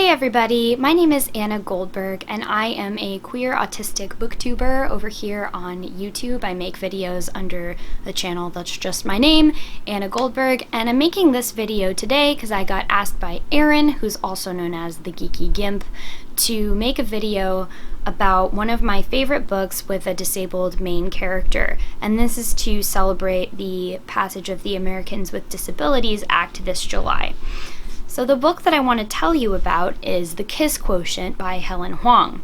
Hey everybody, my name is Anna Goldberg and I am a queer autistic booktuber over here on YouTube. I make videos under the channel that's just my name, Anna Goldberg, and I'm making this video today because I got asked by Erin, who's also known as the Geeky Gimp, to make a video about one of my favorite books with a disabled main character, and this is to celebrate the passage of the Americans with Disabilities Act this July. So the book that I want to tell you about is The Kiss Quotient by Helen Hoang.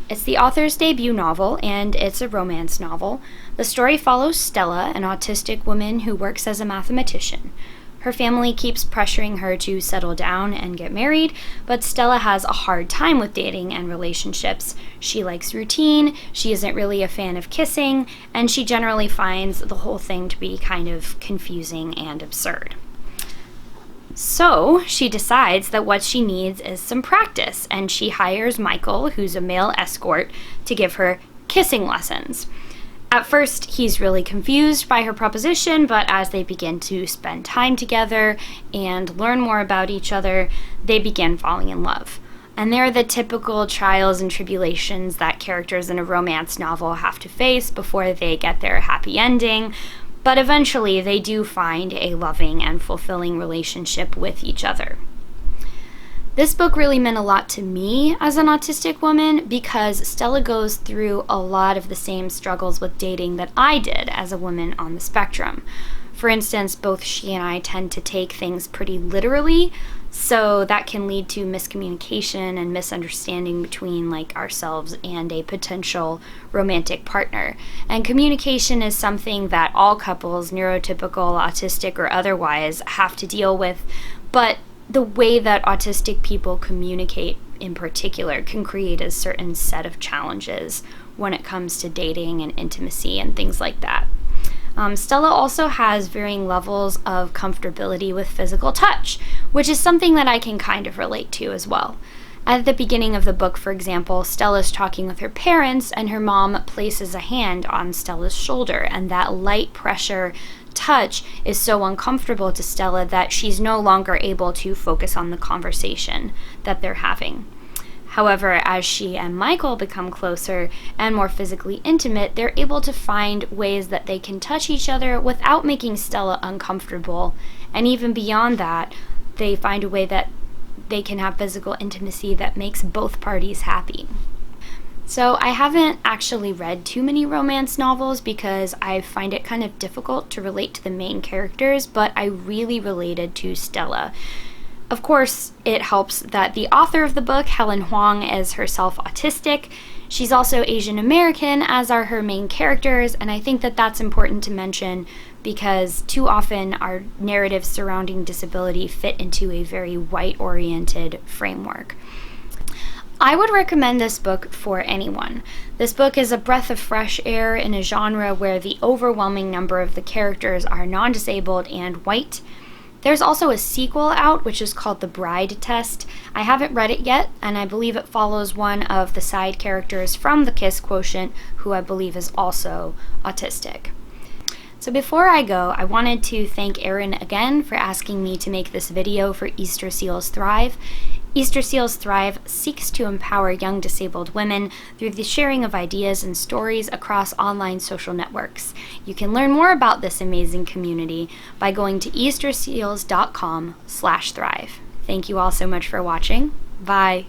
It's the author's debut novel, and it's a romance novel. The story follows Stella, an autistic woman who works as a mathematician. Her family keeps pressuring her to settle down and get married, but Stella has a hard time with dating and relationships. She likes routine, she isn't really a fan of kissing, and she generally finds the whole thing to be kind of confusing and absurd. So she decides that what she needs is some practice, and she hires Michael, who's a male escort, to give her kissing lessons. At first, he's really confused by her proposition, but as they begin to spend time together and learn more about each other, they begin falling in love. And they're the typical trials and tribulations that characters in a romance novel have to face before they get their happy ending. But eventually, they do find a loving and fulfilling relationship with each other. This book really meant a lot to me as an autistic woman because Stella goes through a lot of the same struggles with dating that I did as a woman on the spectrum. For instance, both she and I tend to take things pretty literally, so that can lead to miscommunication and misunderstanding between ourselves and a potential romantic partner. And communication is something that all couples, neurotypical, autistic, or otherwise, have to deal with, but the way that autistic people communicate in particular can create a certain set of challenges when it comes to dating and intimacy and things like that. Stella also has varying levels of comfortability with physical touch, which is something that I can kind of relate to as well. At the beginning of the book, for example, Stella's talking with her parents and her mom places a hand on Stella's shoulder, and that light pressure touch is so uncomfortable to Stella that she's no longer able to focus on the conversation that they're having. However, as she and Michael become closer and more physically intimate, they're able to find ways that they can touch each other without making Stella uncomfortable. And even beyond that, they find a way that they can have physical intimacy that makes both parties happy. So I haven't actually read too many romance novels because I find it kind of difficult to relate to the main characters, but I really related to Stella. Of course, it helps that the author of the book, Helen Hoang, is herself autistic. She's also Asian American, as are her main characters, and I think that that's important to mention because too often our narratives surrounding disability fit into a very white-oriented framework. I would recommend this book for anyone. This book is a breath of fresh air in a genre where the overwhelming number of the characters are non-disabled and white. There's also a sequel out, which is called The Bride Test. I haven't read it yet, and I believe it follows one of the side characters from The Kiss Quotient, who I believe is also autistic. So before I go, I wanted to thank Erin again for asking me to make this video for Easter Seals Thrive. Easter Seals Thrive seeks to empower young disabled women through the sharing of ideas and stories across online social networks. You can learn more about this amazing community by going to easterseals.com/thrive. Thank you all so much for watching. Bye.